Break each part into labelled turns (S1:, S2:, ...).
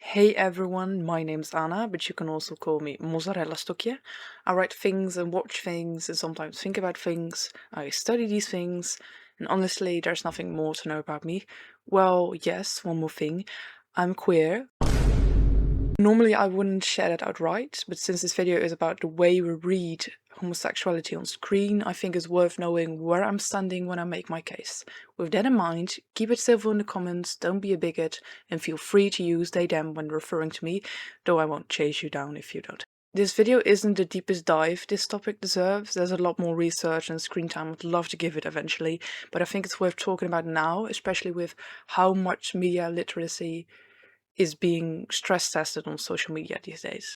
S1: Hey everyone, my name's Anna, but you can also call me Mozzarella Stokje. I write things and watch things and sometimes think about things. I study these things, and honestly, there's nothing more to know about me. Well, yes, one more thing. I'm queer. Normally I wouldn't share that outright, but since this video is about the way we read homosexuality on screen, I think it's worth knowing where I'm standing when I make my case. With that in mind, keep it civil in the comments, don't be a bigot, and feel free to use they them when referring to me, though I won't chase you down if you don't. This video isn't the deepest dive this topic deserves. There's a lot more research and screen time I'd love to give it eventually, but I think it's worth talking about now, especially with how much media literacy is being stress tested on social media these days.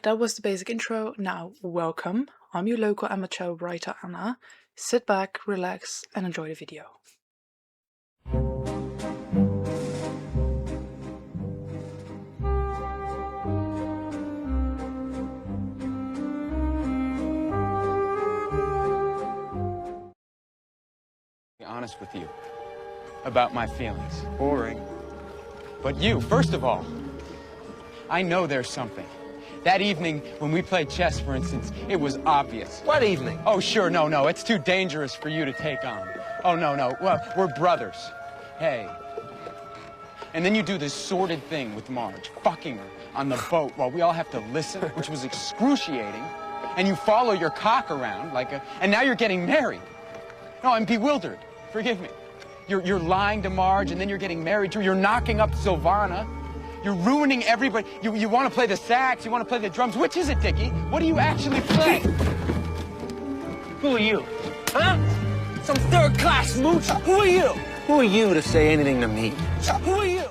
S1: That was the basic intro. Now, welcome. I'm your local amateur writer Anna. Sit back, relax, and enjoy the video.
S2: Be honest with you about my feelings. Boring. But you, first of all, I know there's something. That evening when we played chess, for instance, it was obvious.
S3: What evening?
S2: Oh, sure, no, it's too dangerous for you to take on. Oh, no, well, we're brothers. Hey. And then you do this sordid thing with Marge, fucking her on the boat while we all have to listen, which was excruciating. And you follow your cock around like a... And now you're getting married. No, I'm bewildered. Forgive me. You're lying to Marge, and then you're getting married to her. You're knocking up Sylvana. You're ruining everybody. You want to play the sax. You want to play the drums. Which is it, Dickie? What do you actually play?
S3: Who are you? Huh? Some third-class mooch? Who are you? Who are you to say anything to me? Who are you?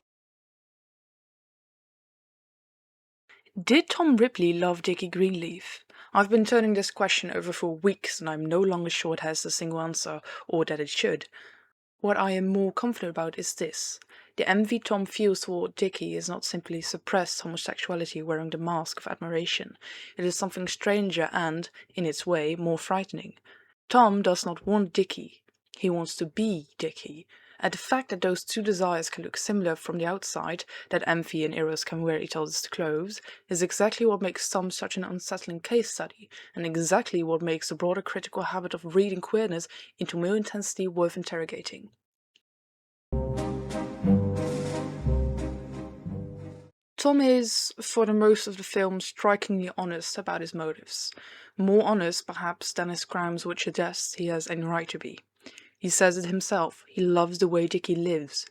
S1: Did Tom Ripley love Dickie Greenleaf? I've been turning this question over for weeks and I'm no longer sure it has a single answer or that it should. What I am more confident about is this. The envy Tom feels toward Dickie is not simply suppressed homosexuality wearing the mask of admiration. It is something stranger and, in its way, more frightening. Tom does not want Dickie. He wants to be Dickie. And the fact that those two desires can look similar from the outside, that envy and Eros can wear each other's clothes, is exactly what makes Tom such an unsettling case study, and exactly what makes the broader critical habit of reading queerness into male intensity worth interrogating. Tom is, for the most of the film, strikingly honest about his motives. More honest, perhaps, than his crimes would suggest he has any right to be. He says it himself, he loves the way Dickie lives.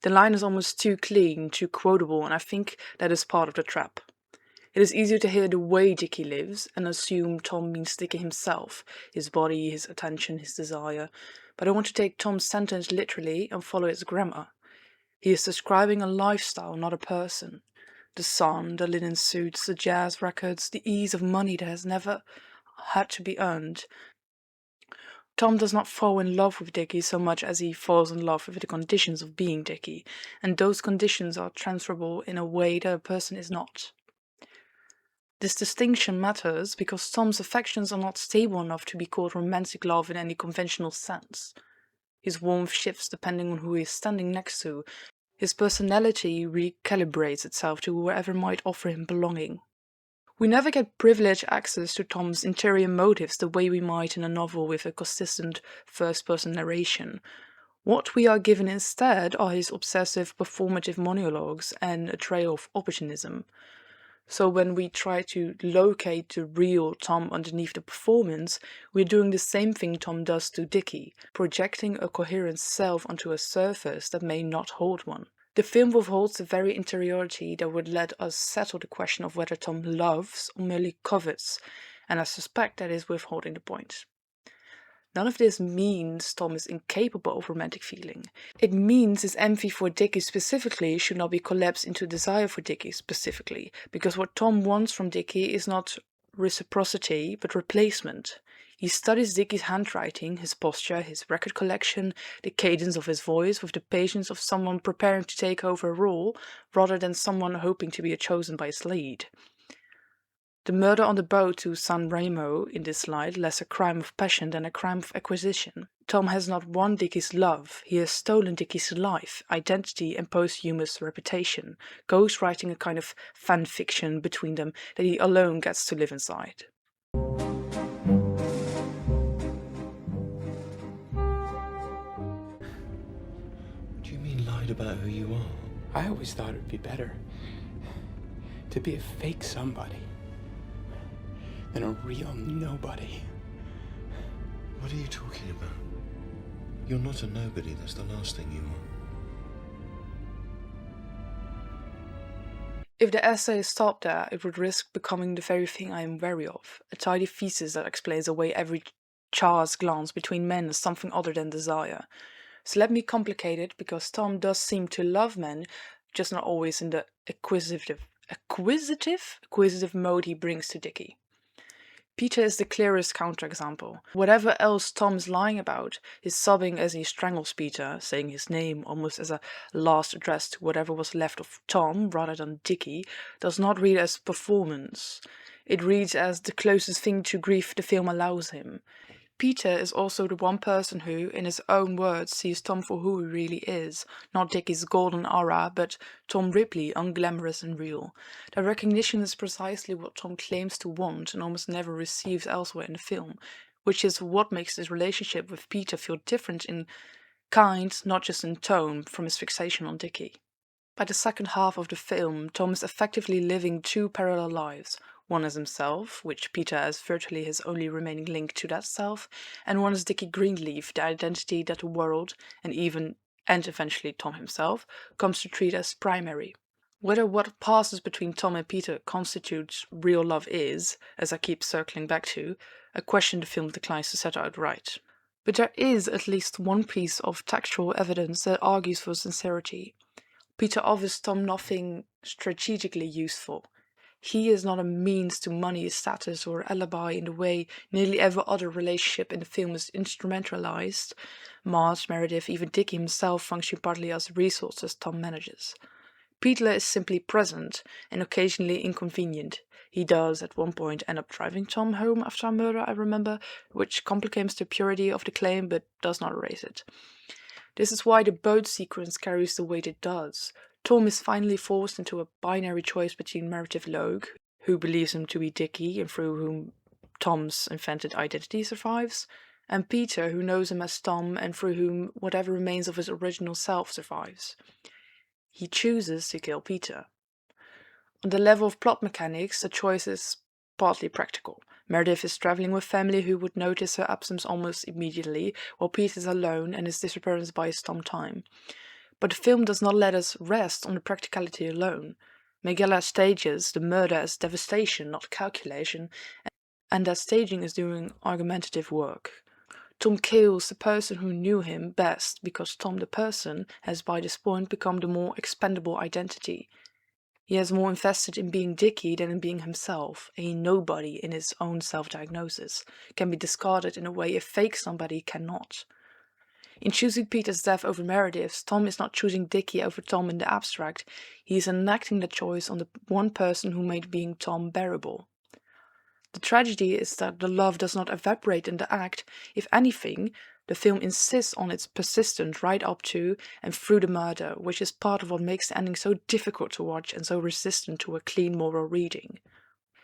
S1: The line is almost too clean, too quotable, and I think that is part of the trap. It is easier to hear the way Dickie lives and assume Tom means Dickie himself, his body, his attention, his desire, but I want to take Tom's sentence literally and follow its grammar. He is describing a lifestyle, not a person. The sun, the linen suits, the jazz records, the ease of money that has never had to be earned. Tom does not fall in love with Dickie so much as he falls in love with the conditions of being Dickie, and those conditions are transferable in a way that a person is not. This distinction matters because Tom's affections are not stable enough to be called romantic love in any conventional sense. His warmth shifts depending on who he is standing next to. His personality recalibrates itself to whoever might offer him belonging. We never get privileged access to Tom's interior motives the way we might in a novel with a consistent first-person narration. What we are given instead are his obsessive performative monologues and a trail of opportunism. So when we try to locate the real Tom underneath the performance, we're doing the same thing Tom does to Dickie, projecting a coherent self onto a surface that may not hold one. The film withholds the very interiority that would let us settle the question of whether Tom loves or merely covets, and I suspect that is withholding the point. None of this means Tom is incapable of romantic feeling. It means his envy for Dickie specifically should not be collapsed into desire for Dickie specifically, because what Tom wants from Dickie is not reciprocity, but replacement. He studies Dickie's handwriting, his posture, his record collection, the cadence of his voice with the patience of someone preparing to take over a role, rather than someone hoping to be chosen by his lead. The murder on the boat to San Remo in this light less a crime of passion than a crime of acquisition. Tom has not won Dickie's love, he has stolen Dickie's life, identity and posthumous reputation, ghostwriting a kind of fan fiction between them that he alone gets to live inside.
S4: What do you mean lied about who you are?
S2: I always thought it would be better to be a fake somebody than a real nobody.
S4: What are you talking about? You're not a nobody, that's the last thing you are.
S1: If the essay stopped there, it would risk becoming the very thing I am wary of, a tidy thesis that explains away every chance glance between men as something other than desire. So let me complicate it, because Tom does seem to love men, just not always in the acquisitive mode he brings to Dickie. Peter is the clearest counterexample. Whatever else Tom is lying about, his sobbing as he strangles Peter, saying his name almost as a last address to whatever was left of Tom rather than Dickie, does not read as performance. It reads as the closest thing to grief the film allows him. Peter is also the one person who, in his own words, sees Tom for who he really is, not Dickie's golden aura, but Tom Ripley, unglamorous and real. That recognition is precisely what Tom claims to want and almost never receives elsewhere in the film, which is what makes his relationship with Peter feel different in kind, not just in tone, from his fixation on Dickie. By the second half of the film, Tom is effectively living two parallel lives. One as himself, which Peter has virtually his only remaining link to that self, and one as Dickie Greenleaf, the identity that the world, and eventually Tom himself, comes to treat as primary. Whether what passes between Tom and Peter constitutes real love is, as I keep circling back to, a question the film declines to set outright. But there is at least one piece of textual evidence that argues for sincerity. Peter offers Tom nothing strategically useful. He is not a means to money, status, or alibi in the way nearly every other relationship in the film is instrumentalized. Marge, Meredith, even Dickie himself function partly as resources Tom manages. Peter is simply present and occasionally inconvenient. He does at one point end up driving Tom home after a murder, I remember, which complicates the purity of the claim but does not erase it. This is why the boat sequence carries the weight it does. Tom is finally forced into a binary choice between Meredith Logue, who believes him to be Dickie and through whom Tom's invented identity survives, and Peter, who knows him as Tom and through whom whatever remains of his original self survives. He chooses to kill Peter. On the level of plot mechanics, the choice is partly practical. Meredith is travelling with family who would notice her absence almost immediately, while Peter is alone and his disappearance buys Tom time. But the film does not let us rest on the practicality alone. Miguel stages the murder as devastation, not calculation, and that staging is doing argumentative work. Tom kills the person who knew him best because Tom the person has by this point become the more expendable identity. He is more invested in being Dickie than in being himself, a nobody in his own self-diagnosis, can be discarded in a way a fake somebody cannot. In choosing Peter's death over Meredith's, Tom is not choosing Dickie over Tom in the abstract, he is enacting the choice on the one person who made being Tom bearable. The tragedy is that the love does not evaporate in the act. If anything, the film insists on its persistence right up to and through the murder, which is part of what makes the ending so difficult to watch and so resistant to a clean moral reading.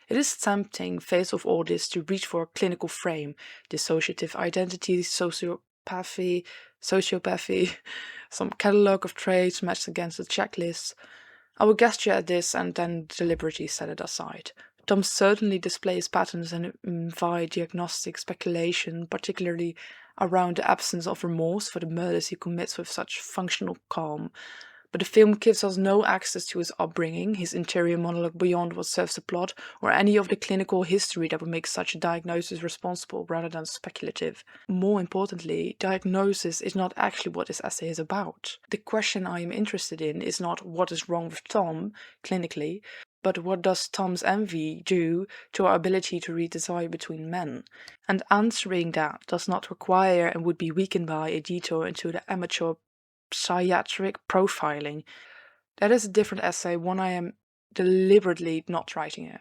S1: It is tempting, faced with all this, to reach for a clinical frame, dissociative identity, sociopathy, some catalogue of traits matched against the checklist. I will gesture at this and then deliberately set it aside. Tom certainly displays patterns and invite diagnostic speculation, particularly around the absence of remorse for the murders he commits with such functional calm. But the film gives us no access to his upbringing, his interior monologue beyond what serves the plot, or any of the clinical history that would make such a diagnosis responsible rather than speculative. More importantly, diagnosis is not actually what this essay is about. The question I am interested in is not what is wrong with Tom, clinically, but what does Tom's envy do to our ability to read desire between men? And answering that does not require and would be weakened by a detour into the amateur psychiatric profiling. That is a different essay, one I am deliberately not writing here.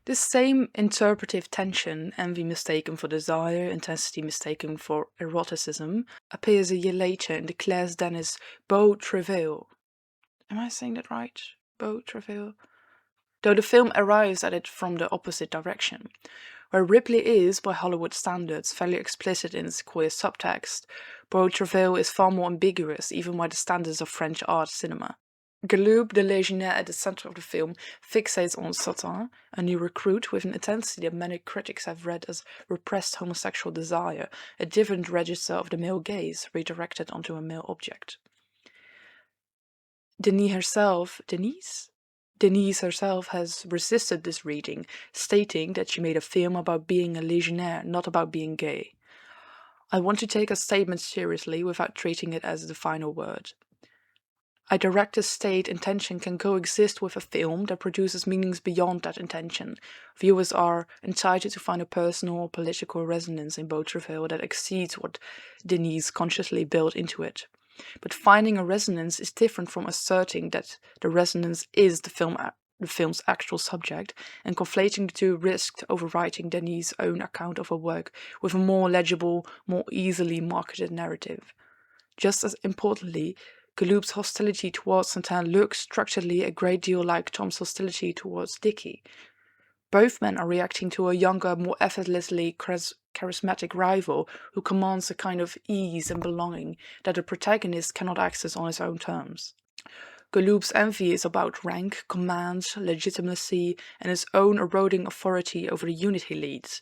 S1: This same interpretive tension, envy mistaken for desire, intensity mistaken for eroticism, appears a year later in Claire Denis' Beau Travail. Am I saying that right? Beau Travail? Though the film arrives at it from the opposite direction. Where Ripley is, by Hollywood standards, fairly explicit in its queer subtext, Beau Travail is far more ambiguous, even by the standards of French art cinema. Galoob, the Legionnaire at the center of the film, fixates on Satan, a new recruit with an intensity that many critics have read as repressed homosexual desire, a different register of the male gaze, redirected onto a male object. Denise herself has resisted this reading, stating that she made a film about being a Legionnaire, not about being gay. I want to take a statement seriously without treating it as the final word. A director's state intention can coexist with a film that produces meanings beyond that intention. Viewers are entitled to find a personal or political resonance in Beau Travail that exceeds what Denis consciously built into it. But finding a resonance is different from asserting that the resonance is the film's actual subject, and conflating the two risks overwriting Denis' own account of her work with a more legible, more easily marketed narrative. Just as importantly, Galoob's hostility towards Santin looks structurally a great deal like Tom's hostility towards Dickie. Both men are reacting to a younger, more effortlessly charismatic rival who commands a kind of ease and belonging that the protagonist cannot access on his own terms. Galoob's envy is about rank, command, legitimacy, and his own eroding authority over the unit he leads.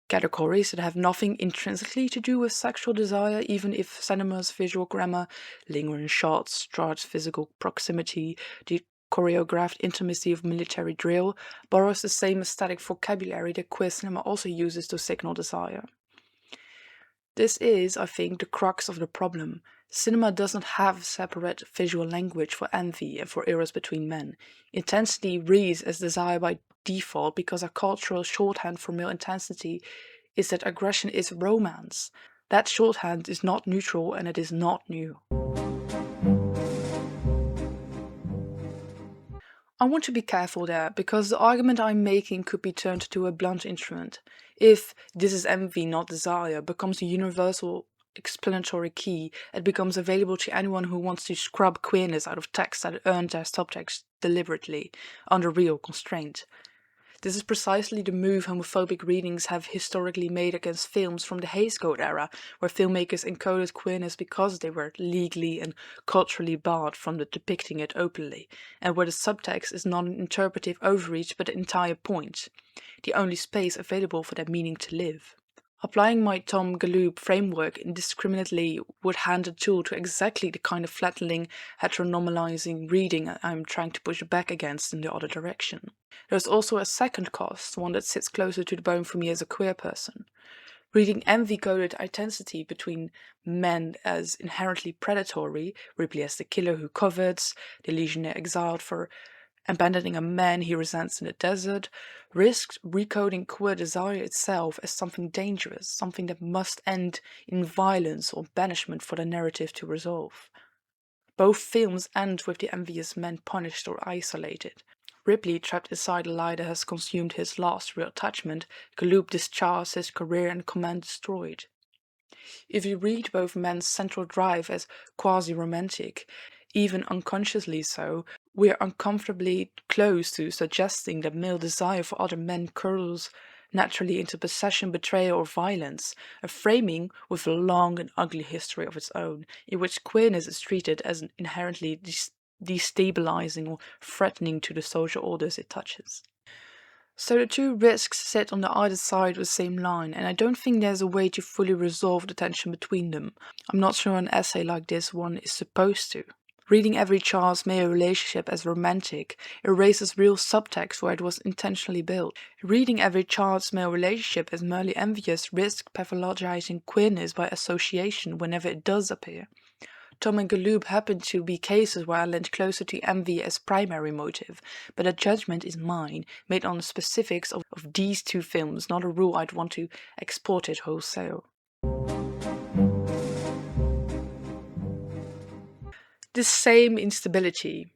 S1: Categories that have nothing intrinsically to do with sexual desire, even if cinema's visual grammar, lingering shots, starts physical proximity, the choreographed intimacy of military drill, borrows the same aesthetic vocabulary that queer cinema also uses to signal desire. This is, I think, the crux of the problem. Cinema doesn't have a separate visual language for envy and for eros between men. Intensity reads as desire by default because our cultural shorthand for male intensity is that aggression is romance. That shorthand is not neutral and it is not new. I want to be careful there, because the argument I'm making could be turned to a blunt instrument. If "this is envy, not desire" becomes a universal explanatory key, it becomes available to anyone who wants to scrub queerness out of texts that earned their subtext deliberately, under real constraint. This is precisely the move homophobic readings have historically made against films from the Hays Code era, where filmmakers encoded queerness because they were legally and culturally barred from depicting it openly, and where the subtext is not an interpretive overreach but the entire point, the only space available for that meaning to live. Applying my Tom Galoob framework indiscriminately would hand a tool to exactly the kind of flattening, heteronormalizing reading I'm trying to push back against in the other direction. There's also a second cost, one that sits closer to the bone for me as a queer person. Reading envy-coded intensity between men as inherently predatory, Ripley as the killer who covets, the Legionnaire exiled for abandoning a man he resents in the desert, risks recoding queer desire itself as something dangerous, something that must end in violence or banishment for the narrative to resolve. Both films end with the envious men punished or isolated. Ripley trapped inside a lie that has consumed his last real attachment, Galoob discharged his career and command destroyed. If you read both men's central drive as quasi-romantic, even unconsciously so, we are uncomfortably close to suggesting that male desire for other men curls naturally into possession, betrayal, or violence, a framing with a long and ugly history of its own, in which queerness is treated as inherently destabilizing or threatening to the social orders it touches. So the two risks sit on the either side of the same line, and I don't think there's a way to fully resolve the tension between them. I'm not sure an essay like this one is supposed to. Reading every child's male relationship as romantic erases real subtext where it was intentionally built. Reading every child's male relationship as merely envious risks pathologizing queerness by association whenever it does appear. Tom and Galoob happen to be cases where I leant closer to envy as primary motive, but a judgment is mine, made on the specifics of these two films, not a rule I'd want to export it wholesale. This same instability,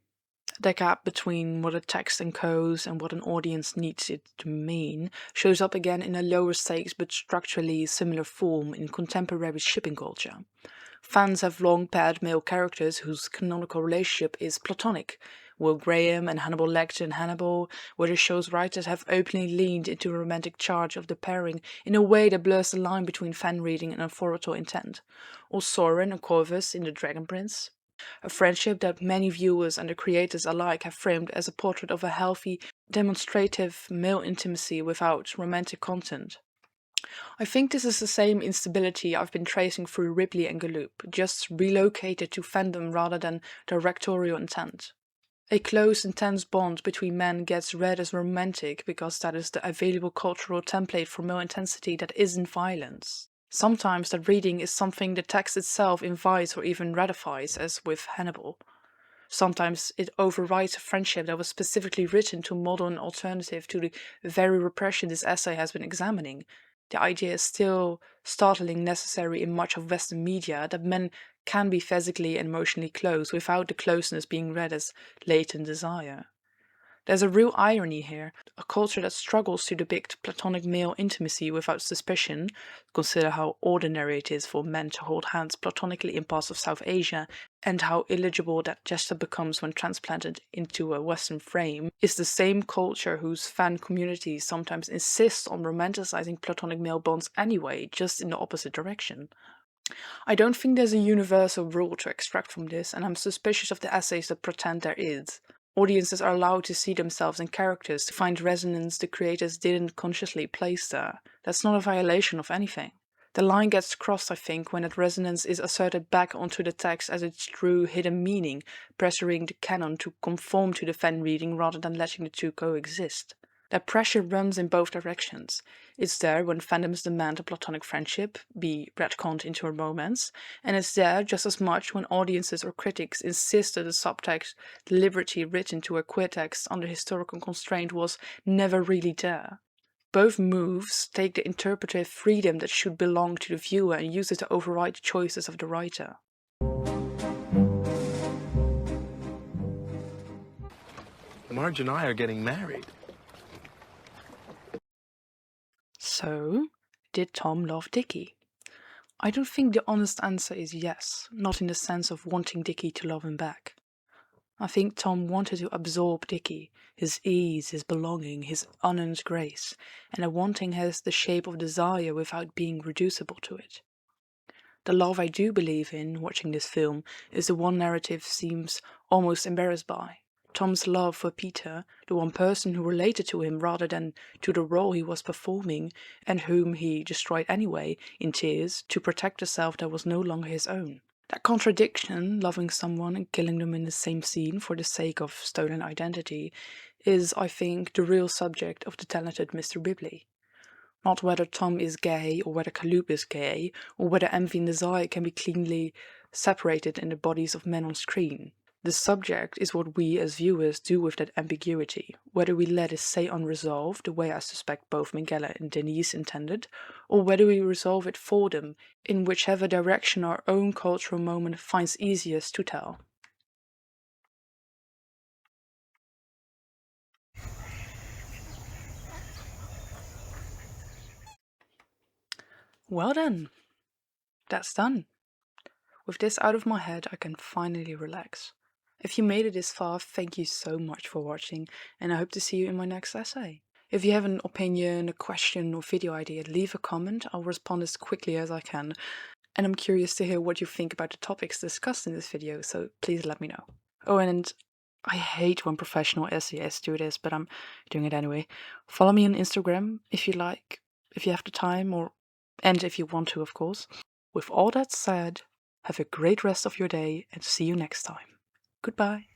S1: The gap between what a text encodes and what an audience needs it to mean shows up again in a lower stakes but structurally similar form in contemporary shipping culture. Fans have long paired male characters whose canonical relationship is platonic. Will Graham and Hannibal Lecter in Hannibal, where the show's writers have openly leaned into a romantic charge of the pairing in a way that blurs the line between fan reading and authorial intent. Or Soren and Corvus in The Dragon Prince. A friendship that many viewers and the creators alike have framed as a portrait of a healthy, demonstrative male intimacy without romantic content. I think this is the same instability I've been tracing through Ripley and Galoob, just relocated to fandom rather than directorial intent. A close, intense bond between men gets read as romantic because that is the available cultural template for male intensity that isn't violence. Sometimes that reading is something the text itself invites or even ratifies, as with Hannibal. Sometimes it overrides a friendship that was specifically written to model an alternative to the very repression this essay has been examining. The idea is still startlingly necessary in much of Western media that men can be physically and emotionally close without the closeness being read as latent desire. There's a real irony here, a culture that struggles to depict platonic male intimacy without suspicion. Consider how ordinary it is for men to hold hands platonically in parts of South Asia, and how illegible that gesture becomes when transplanted into a Western frame, is the same culture whose fan communities sometimes insist on romanticizing platonic male bonds anyway, just in the opposite direction. I don't think there's a universal rule to extract from this, and I'm suspicious of the essays that pretend there is. Audiences are allowed to see themselves in characters to find resonance the creators didn't consciously place there. That's not a violation of anything. The line gets crossed, I think, when that resonance is asserted back onto the text as its true hidden meaning, pressuring the canon to conform to the fan reading rather than letting the two coexist. That pressure runs in both directions. It's there when fandoms demand a platonic friendship be retconned into a romance, and it's there just as much when audiences or critics insist that the subtext, deliberately written to a queer text under historical constraint, was never really there. Both moves take the interpretive freedom that should belong to the viewer and use it to override the choices of the writer.
S4: Marge and I are getting married.
S1: So, did Tom love Dickie? I don't think the honest answer is yes, not in the sense of wanting Dickie to love him back. I think Tom wanted to absorb Dickie, his ease, his belonging, his unearned grace, and a wanting has the shape of desire without being reducible to it. The love I do believe in, watching this film, is the one narrative seems almost embarrassed by. Tom's love for Peter, the one person who related to him rather than to the role he was performing, and whom he destroyed anyway, in tears, to protect a self that was no longer his own. That contradiction, loving someone and killing them in the same scene for the sake of stolen identity, is, I think, the real subject of the talented Mr. Ripley. Not whether Tom is gay, or whether Galoob is gay, or whether envy and desire can be cleanly separated in the bodies of men on screen. The subject is what we as viewers do with that ambiguity, whether we let it stay unresolved, the way I suspect both Minghella and Denis intended, or whether we resolve it for them, in whichever direction our own cultural moment finds easiest to tell. Well then, that's done. With this out of my head, I can finally relax. If you made it this far, thank you so much for watching, and I hope to see you in my next essay. If you have an opinion, a question, or video idea, leave a comment. I'll respond as quickly as I can, and I'm curious to hear what you think about the topics discussed in this video, so please let me know. Oh, and I hate when professional essayists do this, but I'm doing it anyway. Follow me on Instagram if you like, if you have the time, and if you want to, of course. With all that said, have a great rest of your day and see you next time. Goodbye.